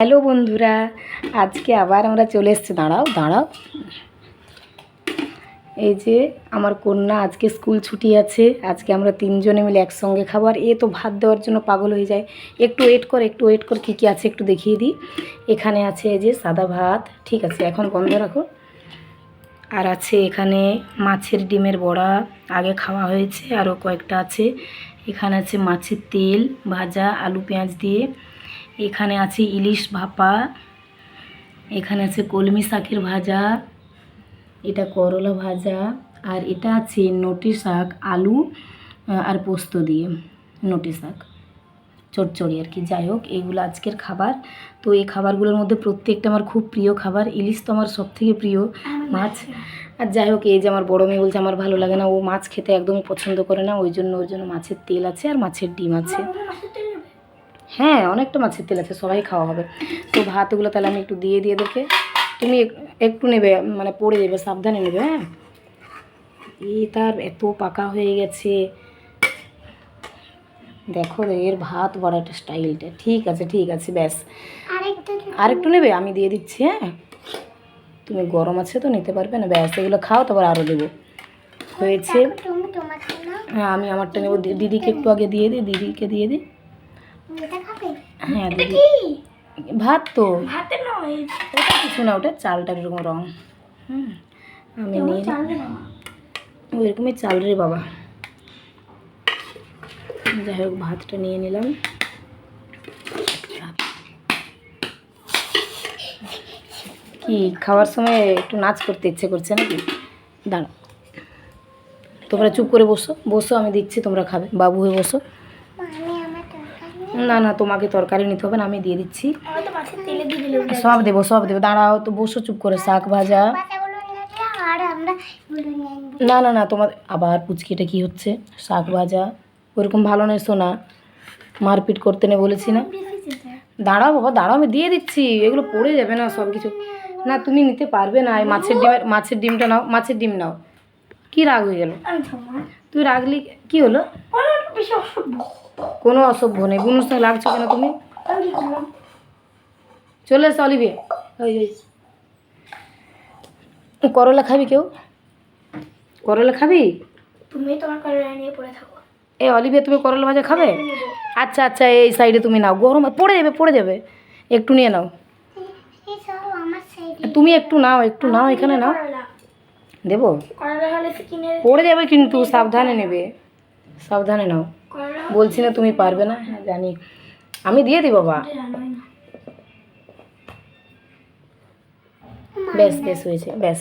Hello বন্ধুরা, আজকে আবার আমরা চলে এসেছি। দাঁড়াও দাঁড়াও, এই যে আমার কন্যা, আজকে স্কুল ছুটি আছে। আজকে আমরা তিনজনে মিলে একসঙ্গে খাবার। এ তো ভাত দেওয়ার জন্য পাগল হয়ে যায়। একটু ওয়েট কর কী কী আছে একটু দেখিয়ে দিই। এখানে আছে এই যে সাদা ভাত, ঠিক আছে এখন বন্ধ রাখো। আর আছে এখানে মাছের ডিমের বড়া, আগে খাওয়া হয়েছে, আরও কয়েকটা আছে। এখানে আছে মাছের তেল ভাজা আলু পেঁয়াজ দিয়ে। এখানে আছে ইলিশ ভাপা, এখানে আছে কলমি শাকের ভাজা, এটা করলা ভাজা, আর এটা আছে নটি শাক আলু আর পোস্ত দিয়ে, নটি শাক চচ্চড়ি আর কি। যাই হোক, এইগুলো আজকের খাবার। তো এই খাবারগুলোর মধ্যে প্রত্যেকটা আমার খুব প্রিয় খাবার। ইলিশ তো আমার সবথেকে প্রিয় মাছ। আর যাই হোক, এই যে আমার বড় মেয়ে বলছে আমার ভালো লাগে না, ও মাছ খেতে একদমই পছন্দ করে না, ওর জন্য মাছের তেল আছে আর মাছের ডিম আছে। হ্যাঁ, অনেকটা মাছের তেল আছে, সবাই খাওয়া হবে। তো ভাতগুলো তাহলে আমি একটু দিয়ে দেখে, তুমি একটু নেবে, মানে পড়ে দেবে, সাবধানে নেবে। হ্যাঁ, এই তার এত পাকা হয়ে গেছে, দেখো এর ভাত বড়াটা স্টাইলটা। ঠিক আছে ব্যাস, আরেকটু নেবে, আমি দিয়ে দিচ্ছি। হ্যাঁ, তুমি গরম আছে তো নিতে পারবে না। ব্যাস, এগুলো খাও, তারপর আরও দেবো। হয়েছে। হ্যাঁ, আমি আমারটা নেবো। দিদিকে একটু আগে দিয়ে দিই, দিদিকে দিয়ে দিই। হ্যাঁ দিদি, ভাত তো ওটা কিছু না, ওটা চালটার এরকম রং। আমি নিয়ে ওইরকমই চাল রে বাবা। যাই হোক, ভাতটা নিয়ে নিলাম। কি খাওয়ার সময় একটু নাচ করতে ইচ্ছে করছে নাকি? দাঁড়া, তোমরা চুপ করে বসো, আমি দিচ্ছি, তোমরা খাবে। বাবু হয়ে বসো। না, তোমাকে তরকারি নিতে হবে না, আমি দিয়ে দিচ্ছি। সব দেবো। দাঁড়াও তো, বসো চুপ করে। শাক ভাজা। না, তোমার আবার পুচকিটা কি হচ্ছে? শাক ভাজা ওরকম ভালো নয় সোনা, মারপিট করতে নেই বলেছি না। দাঁড়াও বাবা, দাঁড়াও, আমি দিয়ে দিচ্ছি। এগুলো পড়ে যাবে না সব কিছু। না, তুমি নিতে পারবে না। এই মাছের ডিমটা নাও, মাছের ডিম নাও। কি রাগ হয়ে গেল? তুই রাগলি কি হলো? কোনো অসভ্য নেই। বুনুর সঙ্গে লাগছো কেন তুমি? চলে এসো অলিভিয়া। করলা খাবি? কেউ করলা খাবি? তুমি তোমার করলা নিয়ে পড়ে থাকো। অলিভিয়া, তুমি করলা ভাজা খাবে? আচ্ছা, এই সাইডে তুমি নাও। গরম পড়ে যাবে, একটু নিয়ে নাও। তুমি একটু নাও, এখানে নাও। দেবো? পড়ে যাবে কিন্তু, সাবধানে নেবে, সাবধানে নাও। বলছি না তুমি পারবে না। হ্যাঁ জানি, আমি দিয়ে দিই বাবা। ব্যাস হয়েছে, ব্যাস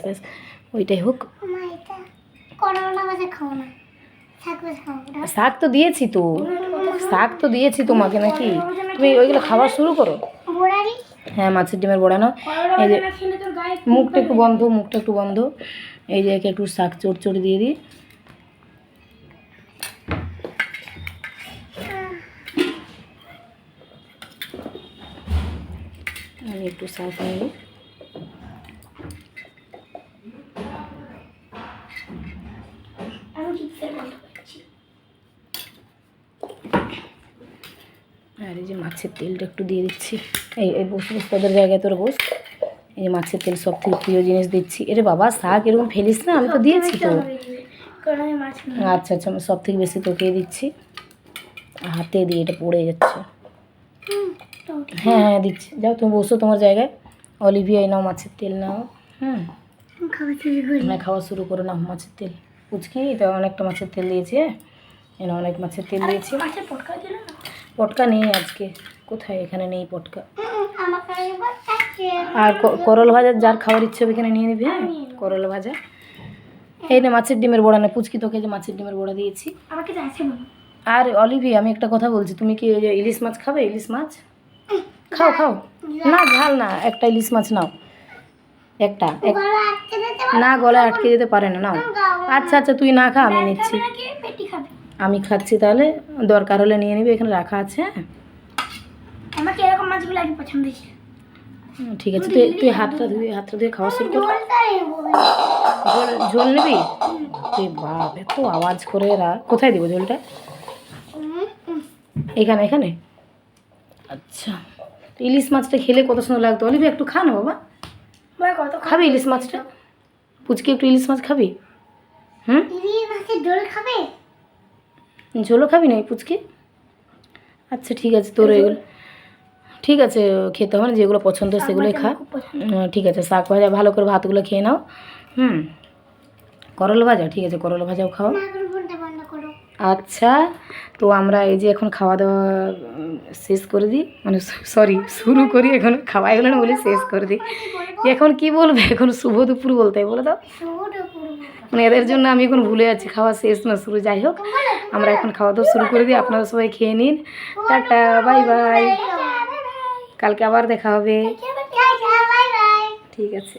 ওইটাই হোক। শাক তো দিয়েছি তোমাকে, নাকি? তুমি ওইগুলো খাওয়া শুরু করো। হ্যাঁ, মাছের ডিমের বড়া নাও। এই যে মুখটা একটু বন্ধ, এই যে একটু শাক চড়চড়ি দিয়ে দিই। আমি একটু শাক নেব। আর এই যে মাছের তেলটা একটু দিয়ে দিচ্ছি। এই বস তোদের জায়গায় তোর বস। এই যে মাছের তেল, সব থেকে প্রিয় জিনিস দিচ্ছি। এরে বাবা, শাক এরকম ফেলিস না, আমি তো দিয়েছি তো। আচ্ছা, আমি সব থেকে বেশি তোকে দিচ্ছি। হাতে দিয়ে এটা পড়ে যাচ্ছে। হ্যাঁ দিচ্ছি, যাও তুমি বসো তোমার জায়গায়। অলিভিয়া, নাও মাছের তেল নাও। খাওয়া শুরু করো না। মাছের তেল পুচকি, এটা অনেকটা মাছের তেল দিয়েছি। হ্যাঁ, অনেক মাছের তেল দিয়েছি। পটকা নেই আজকে, কোথায়? এখানে নেই পটকা। আর করলা ভাজা, যার খাওয়ার ইচ্ছে হবে এখানে নিয়ে নিবি। হ্যাঁ, করলা ভাজা। এই না মাছের ডিমের বড়া না পুচকি, তোকে যে মাছের ডিমের বড়া দিয়েছি। আর অলিভি, আমি একটা কথা বলছি, তুমি কি ইলিশ মাছ খাবে? ইলিশ মাছ খাও। না, ঝাল না, একটা ইলিশ মাছ নাও। না, গলায় আটকে যেতে পারে না, নাও। আচ্ছা, তুই না খা, আমি নিচ্ছি। আমি খাচ্ছি, তাহলে দরকার হলে নিয়ে নিবি, এখানে রাখা আছে। আমাকে এরকম মাছগুলো আগে পছন্দ হয়েছে। ঠিক আছে, তুই হাতটা ধুয়ে খাওয়া শুরু কর। ঝোল নিবি? বাপ, এত আওয়াজ করে এরা। কোথায় দিব ঝোলটা? এখানে। আচ্ছা, তো ইলিশ মাছটা খেলে কত সুন্দর লাগতো। অলিভি একটু খা না বাবা, মা কত খাবি ইলিশ মাছটা? পুচকে একটু ইলিশ মাছ খাবি? হুম, ইলিশ মাছের ঝোল খাবে? ঝোলও খাবি না এই পুচকে? আচ্ছা ঠিক আছে, তোর এগুলো ঠিক আছে, খেতে হবে না, যেগুলো পছন্দ সেগুলোই খা। খুব পছন্দ। ঠিক আছে, শাক ভাজা ভালো করে ভাতগুলো খেয়ে নাও। হুম, করলা ভাজা, ঠিক আছে করলা ভাজাও খাও। না করে ফোনটা বন্ধ করো। আচ্ছা, তো আমরা এই যে এখন খাওয়া দাওয়া শেষ করে দিই, মানে সরি শুরু করি, এখন খাওয়া এগুলো না বলি শেষ করে দিই। এখন কি বলবে, এখন শুভ দুপুর বলতে হয়, বলে দাও। মানে এদের জন্য আমি এখন ভুলে যাচ্ছি, খাওয়া শেষ না শুরু। যাই হোক, আমরা এখন খাওয়া দাওয়া শুরু করে দিই, আপনারা সবাই খেয়ে নিন। টাটা, বাই বাই, কালকে আবার দেখা হবে। Bye bye. ঠিক আছে।